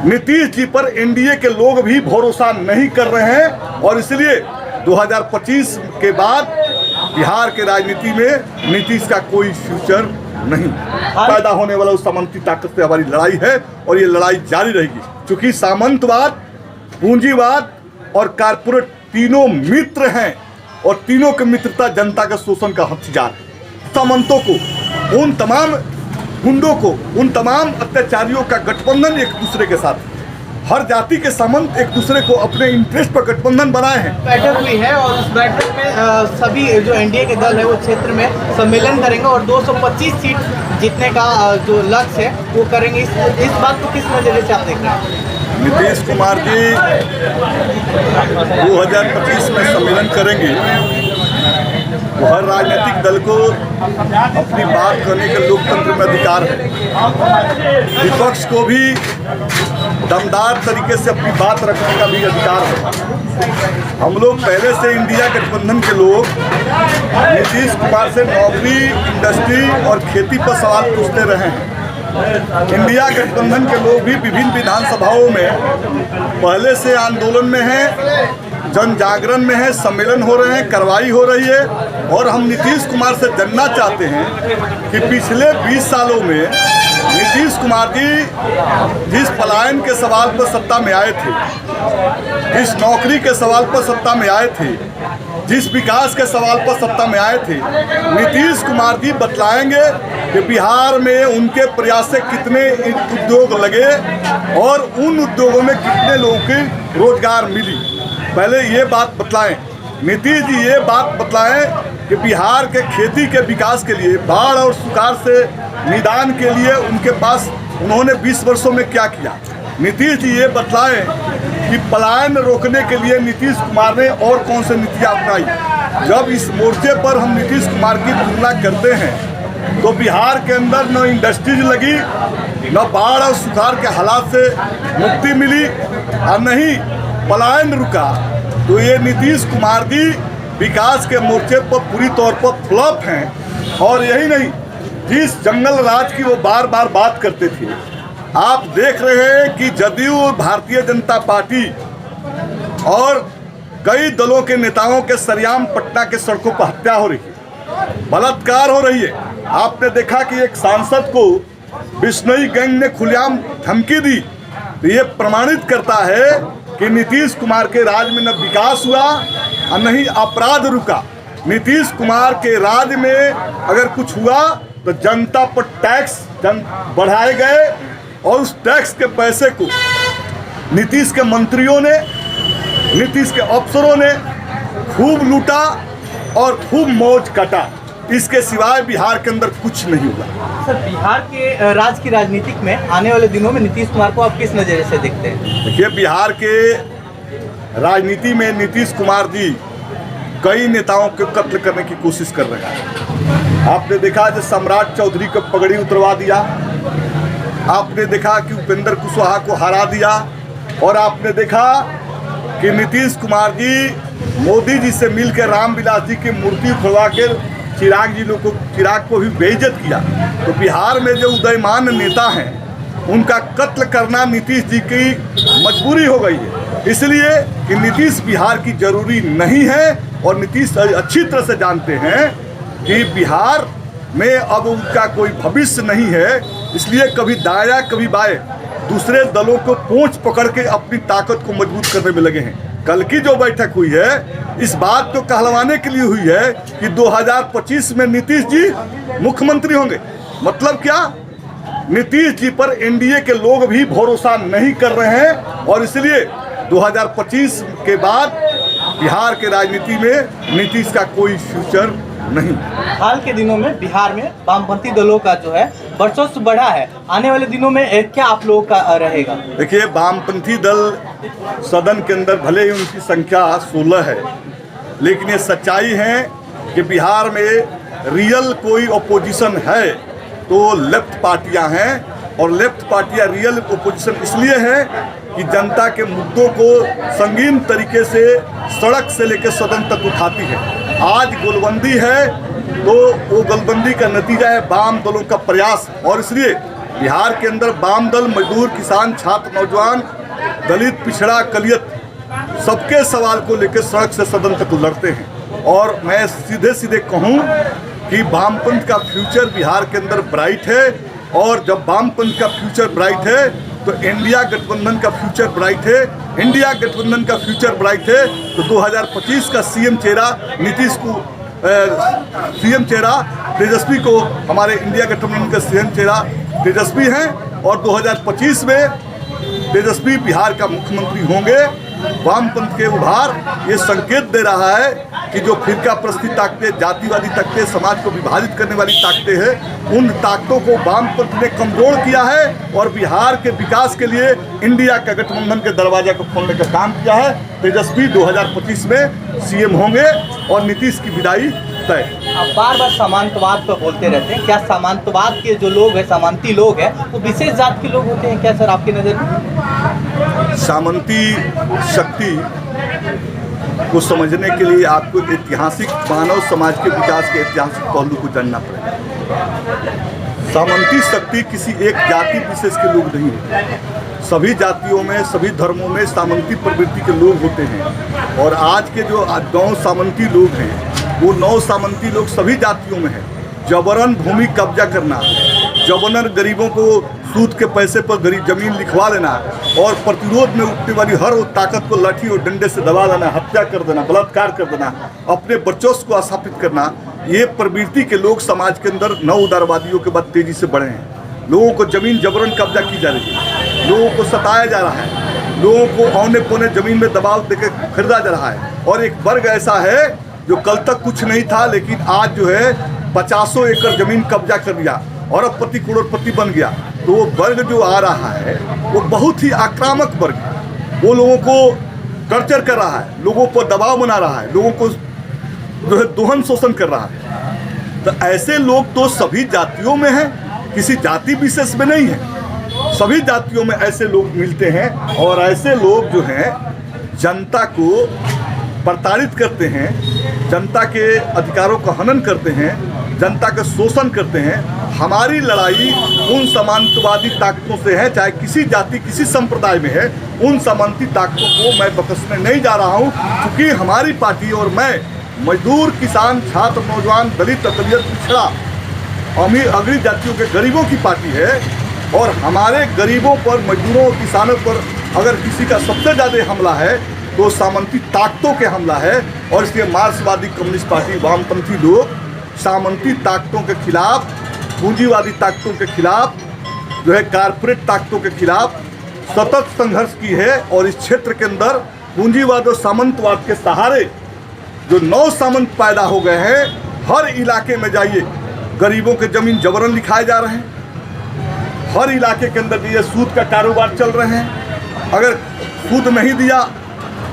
नीतीश जी पर एनडीए के लोग भी भरोसा नहीं कर रहे हैं और इसलिए 2025 के बाद बिहार के राजनीति में नीतीश का कोई फ्यूचर नहीं। पैदा होने वाला उस सामंती ताकत से हमारी लड़ाई है और ये लड़ाई जारी रहेगी, क्योंकि सामंतवाद, पूंजीवाद और कारपोरेट तीनों मित्र हैं और तीनों की मित्रता जनता के शोषण का हथियार है। सामंतों को, उन तमाम गुंडों को, उन तमाम अत्याचारियों का गठबंधन एक दूसरे के साथ, हर जाति के सामंत एक दूसरे को अपने इंटरेस्ट पर गठबंधन बनाए हैं। बैठक हुई है और उस बैठक में सभी जो एनडीए के दल है वो क्षेत्र में सम्मेलन करेंगे और 225 सीट जीतने का जो लक्ष्य है वो करेंगे। इस बात को किस नजरिए से आप देख रहे हैं? नीतीश कुमार जी 2025 में सम्मेलन करेंगे तो हर राजनीतिक दल को अपनी बात करने के लोकतंत्र में अधिकार है। विपक्ष को भी दमदार तरीके से अपनी बात रखने का भी अधिकार है। हम लोग पहले से इंडिया गठबंधन के लोग नीतीश कुमार से नौकरी, इंडस्ट्री और खेती पर सवाल पूछते रहे हैं। इंडिया गठबंधन के लोग भी विभिन्न विधानसभाओं में पहले से आंदोलन में हैं, जन जागरण में है, सम्मेलन हो रहे हैं, कार्रवाई हो रही है और हम नीतीश कुमार से जानना चाहते हैं कि पिछले 20 सालों में नीतीश कुमार जी जिस पलायन के सवाल पर सत्ता में आए थे, जिस नौकरी के सवाल पर सत्ता में आए थे, जिस विकास के सवाल पर सत्ता में आए थे, नीतीश कुमार जी बतलाएंगे कि बिहार में उनके प्रयास से कितने उद्योग लगे और उन उद्योगों में कितने लोगों की रोजगार मिली। पहले ये बात बतलाएं, नीतीश जी ये बात बतलाएं कि बिहार के खेती के विकास के लिए, बाढ़ और सुखाड़ से निदान के लिए उनके पास उन्होंने 20 वर्षों में क्या किया। नीतीश जी ये बतलाएं कि पलायन रोकने के लिए नीतीश कुमार ने और कौन सी नीतियाँ अपनाई। जब इस मोर्चे पर हम नीतीश कुमार की तुलना करते हैं तो बिहार के अंदर न इंडस्ट्रीज लगी, न बाढ़ और सुखाड़ के हालात से मुक्ति मिली और नहीं पलायन रुका। तो ये नीतीश कुमार जी विकास के मोर्चे पर पूरी तौर पर फ्लॉप हैं। और यही नहीं, जिस जंगल राज की वो बार बार बात करते थे, आप देख रहे हैं कि जदयू, भारतीय जनता पार्टी और कई दलों के नेताओं के सरेआम पटना के सड़कों पर हत्या हो रही है, बलात्कार हो रही है। आपने देखा कि एक सांसद को बिश्नोई गैंग ने खुलेआम धमकी दी। तो ये प्रमाणित करता है कि नीतीश कुमार के राज में न विकास हुआ और न ही अपराध रुका। नीतीश कुमार के राज में अगर कुछ हुआ तो जनता पर टैक्स बढ़ाए गए और उस टैक्स के पैसे को नीतीश के मंत्रियों ने, नीतीश के अफसरों ने खूब लूटा और खूब मौज काटा। इसके सिवाय बिहार के अंदर कुछ नहीं हुआ। सर, बिहार के राज्य की राजनीतिक में आने वाले दिनों में नीतीश कुमार को आप किस नज़रिए से देखते हैं? देखिए, बिहार के राजनीति में नीतीश कुमार जी कई नेताओं को कत्ल करने की कोशिश कर रहे हैं। आपने देखा कि सम्राट चौधरी को पगड़ी उतरवा दिया, आपने देखा कि उपेंद्र कुशवाहा को हरा दिया और आपने देखा कि नीतीश कुमार जी मोदी जी से मिलकर रामविलास जी की मूर्ति उखड़वा के चिराग को भी बेइज्जत किया। तो बिहार में जो उदयमान नेता हैं उनका कत्ल करना नीतीश जी की मजबूरी हो गई है, इसलिए कि नीतीश बिहार की जरूरी नहीं है और नीतीश अच्छी तरह से जानते हैं कि बिहार में अब उनका कोई भविष्य नहीं है। इसलिए कभी दाया कभी बाएं दूसरे दलों को पूंछ पकड़ के अपनी ताकत को मजबूत करने में लगे हैं। कल की जो बैठक हुई है इस बात को कहलवाने के लिए हुई है कि 2025 में नीतीश जी मुख्यमंत्री होंगे। मतलब क्या? नीतीश जी पर एनडीए के लोग भी भरोसा नहीं कर रहे हैं और इसलिए 2025 के बाद बिहार के राजनीति में नीतीश का कोई फ्यूचर नहीं। हाल के दिनों में बिहार में वामपंथी दलों का जो है वर्चस्व बढ़ा है, आने वाले दिनों में क्या आप लोगों का रहेगा? देखिए, वामपंथी दल सदन के अंदर भले ही उनकी संख्या 16 है, लेकिन ये सच्चाई है कि बिहार में रियल कोई ओपोजिशन है तो लेफ्ट पार्टियां हैं और लेफ्ट पार्टियां रियल ओपोजिशन इसलिए है कि जनता के मुद्दों को संगीन तरीके से सड़क से लेकर सदन तक उठाती है। आज गोलबंदी है तो वो गोलबंदी का नतीजा है वाम दलों का प्रयास और इसलिए बिहार के अंदर वाम दल, मजदूर, किसान, छात्र, नौजवान, दलित, पिछड़ा, कलियत सबके सवाल को लेकर सड़क से सदन तक लड़ते हैं। और मैं सीधे सीधे कहूं कि वामपंथ का फ्यूचर बिहार के अंदर ब्राइट है, और जब वामपंथ का फ्यूचर ब्राइट है तो इंडिया गठबंधन का फ्यूचर ब्राइट है। इंडिया गठबंधन का फ्यूचर ब्राइट है तो 2025 का सीएम चेहरा नीतीश को, सीएम चेहरा तेजस्वी को, हमारे इंडिया गठबंधन का सीएम चेहरा तेजस्वी हैं, और 2025 में तेजस्वी बिहार का मुख्यमंत्री होंगे। वामपंथ के उभार ये संकेत दे रहा है कि जो फिरका प्रस्ती ताकतें, जातिवादी ताकतें, समाज को विभाजित करने वाली ताकतें हैं, उन ताकतों को वामपंथ ने कमजोर किया है और बिहार के विकास के लिए इंडिया का गठबंधन के दरवाजा को खोलने का काम किया है। तेजस्वी 2025 में सीएम होंगे और नीतीश की विदाई तय। आप बार बार सामंतवाद पर बोलते रहते हैं, क्या सामंतवाद के जो लोग हैं, सामंती लोग हैं, वो विशेष जात के लोग होते हैं क्या सर आपकी नज़र में? सामंती शक्ति को समझने के लिए आपको ऐतिहासिक मानव समाज के विकास के ऐतिहासिक पहलू को जानना पड़ेगा। सामंती शक्ति किसी एक जाति विशेष के लोग नहीं हैं। सभी जातियों में, सभी धर्मों में सामंती प्रवृत्ति के लोग होते हैं, और आज के जो 9 सामंती लोग हैं वो 9 सामंती लोग सभी जातियों में हैं। जबरन भूमि कब्जा करना, जबरन गरीबों को सूद के पैसे पर गरीब जमीन लिखवा लेना, और प्रतिरोध में उठने वाली हर वो ताकत को लाठी और डंडे से दबा देना, हत्या कर देना, बलात्कार कर देना, अपने वर्चस्व को स्थापित करना, ये प्रवृत्ति के लोग समाज के अंदर नव उदारवादियों के बाद तेजी से बढ़े हैं। लोगों को जमीन जबरन कब्जा की जा रही है, लोगों को सताया जा रहा है, लोगों को औने पौने जमीन में दबाव देकर खरीदा जा रहा है। और एक वर्ग ऐसा है जो कल तक कुछ नहीं था, लेकिन आज जो है 50 एकड़ जमीन कब्जा कर लिया, अरबपति करोड़पति बन गया। तो वो वर्ग जो आ रहा है वो बहुत ही आक्रामक वर्ग है। वो लोगों को टॉर्चर कर रहा है, लोगों पर दबाव बना रहा है, लोगों को जो है दोहन शोषण कर रहा है। तो ऐसे लोग तो सभी जातियों में हैं, किसी जाति विशेष में नहीं है। सभी जातियों में ऐसे लोग मिलते हैं, और ऐसे लोग जो हैं जनता को प्रताड़ित करते हैं, जनता के अधिकारों का हनन करते हैं, जनता का शोषण करते हैं। हमारी लड़ाई उन सामंतवादी ताकतों से है, चाहे किसी जाति, किसी संप्रदाय में है। उन सामंती ताकतों को मैं बख्शने नहीं जा रहा हूं, क्योंकि हमारी पार्टी और मैं मजदूर, किसान, छात्र, नौजवान, दलित, अकलियत, पिछड़ा, अमीर, अगड़ी जातियों के गरीबों की पार्टी है। और हमारे गरीबों पर, मजदूरों, किसानों पर अगर किसी का सबसे ज़्यादा हमला है तो सामंती ताकतों के हमला है। और इसलिए मार्क्सवादी कम्युनिस्ट पार्टी, वामपंथी लोग सामंती ताकतों के खिलाफ, पूंजीवादी ताकतों के खिलाफ, जो है कारपोरेट ताकतों के खिलाफ सतत संघर्ष की है। और इस क्षेत्र के अंदर पूंजीवाद और सामंतवाद के सहारे जो 9 सामंत पैदा हो गए हैं, हर इलाके में जाइए गरीबों के जमीन जबरन लिखाए जा रहे हैं। हर इलाके के अंदर ये सूद का कारोबार चल रहे हैं। अगर सूद नहीं दिया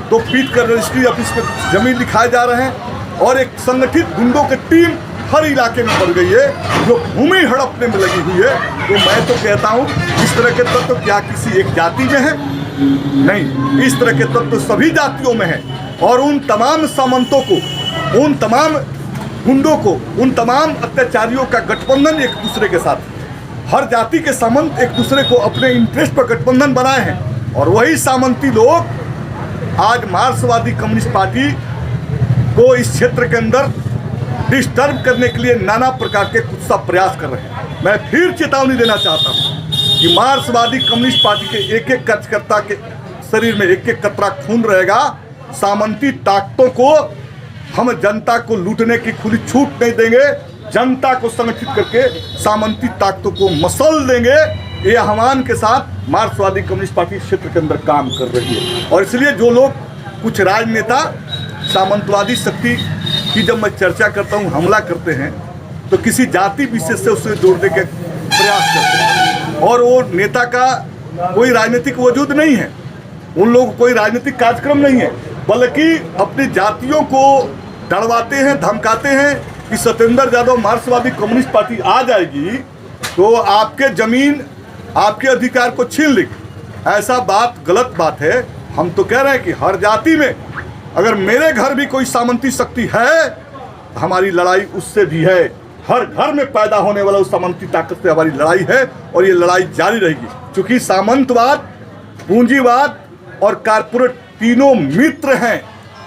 तो पीट कर रजिस्ट्री ऑफिस में जमीन लिखाए जा रहे हैं। और एक संगठित गुंडों की टीम हर इलाके में बढ़ गई है जो भूमि हड़पने में लगी हुई है। तो मैं तो कहता हूँ इस तरह के तत्व क्या किसी एक जाति में है? नहीं, इस तरह के तत्व सभी जातियों में है। और उन तमाम सामंतों को, उन तमाम गुंडों को, उन तमाम अत्याचारियों का गठबंधन एक दूसरे के साथ, हर जाति के सामंत एक दूसरे को अपने इंटरेस्ट पर गठबंधन बनाए हैं। और वही सामंती लोग आज मार्क्सवादी कम्युनिस्ट पार्टी को इस क्षेत्र के अंदर डिस्टर्ब करने के लिए नाना प्रकार के कुत्सा प्रयास कर रहे हैं। मैं फिर चेतावनी देना चाहता हूं कि मार्क्सवादी कम्युनिस्ट पार्टी के एक एक कार्यकर्ता के शरीर में एक एक कतरा खून रहेगा। सामंती ताकतों को हम जनता को लूटने की खुली छूट नहीं देंगे। जनता को संगठित करके सामंती ताकतों को मसल देंगे। ये आह्वान के साथ मार्क्सवादी कम्युनिस्ट पार्टी क्षेत्र के अंदर काम कर रही है। और इसलिए जो लोग, कुछ राजनेता सामंतवादी शक्ति की जब मैं चर्चा करता हूँ हमला करते हैं तो किसी जाति विशेष से उसे जोड़ने के प्रयास करते हैं। और वो नेता का कोई राजनीतिक वजूद नहीं है, उन लोगों को कोई राजनीतिक कार्यक्रम नहीं है, बल्कि अपनी जातियों को डरवाते हैं, धमकाते हैं कि सत्येंद्र यादव मार्क्सवादी कम्युनिस्ट पार्टी आ जाएगी तो आपके जमीन, आपके अधिकार को छीन लेगी। ऐसा बात गलत बात है। हम तो कह रहे हैं कि हर जाति में अगर मेरे घर भी कोई सामंती शक्ति है, हमारी लड़ाई उससे भी है। हर घर में पैदा होने वाला उस सामंती ताकत से हमारी लड़ाई है और ये लड़ाई जारी रहेगी, क्योंकि सामंतवाद, पूंजीवाद और कारपोरेट तीनों मित्र हैं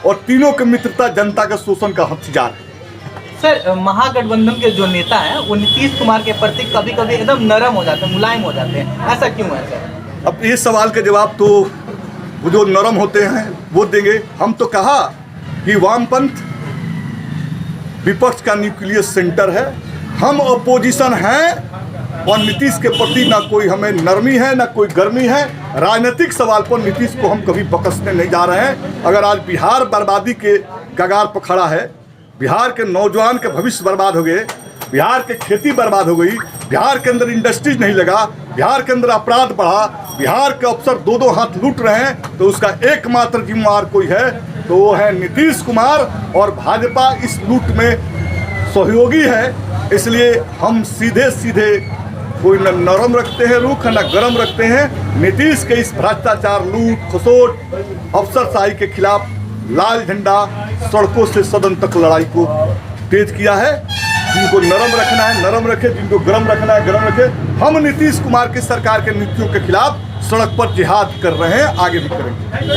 और तीनों की मित्रता जनता के शोषण का हथियार है। सर, महागठबंधन के जो नेता हैं वो नीतीश कुमार के प्रति कभी कभी एकदम नरम हो जाते हैं, मुलायम हो जाते हैं, ऐसा क्यों है सर? अब ये सवाल का जवाब तो वो जो नरम होते हैं वो देंगे। हम तो कहा कि वामपंथ विपक्ष का न्यूक्लियस सेंटर है, हम अपोजिशन हैं और नीतीश के प्रति ना कोई हमें नरमी है ना कोई गर्मी है। राजनीतिक सवाल पर नीतीश को हम कभी बकसने नहीं जा रहे हैं। अगर आज बिहार बर्बादी के कगार पर खड़ा है, बिहार के नौजवान के भविष्य बर्बाद हो गए, बिहार के खेती बर्बाद हो गई, बिहार के अंदर इंडस्ट्रीज नहीं लगा, बिहार के अंदर अपराध बढ़ा, बिहार के अफसर दो हाथ लूट रहे हैं, तो उसका एकमात्र जिम्मेवार कोई है तो वो है नीतीश कुमार। और भाजपा इस लूट में सहयोगी है। इसलिए हम सीधे सीधे कोई न नरम रखते हैं रुख न गरम रखते हैं। नीतीश के इस भ्रष्टाचार, लूट खसोट, अफसरशाही के खिलाफ लाल झंडा सड़कों से सदन तक लड़ाई को तेज किया है। जिनको नरम रखना है नरम रखे, जिनको गरम रखना है गरम रखे। हम नीतीश कुमार की सरकार के नीतियों के खिलाफ सड़क पर जिहाद कर रहे हैं, आगे भी करेंगे।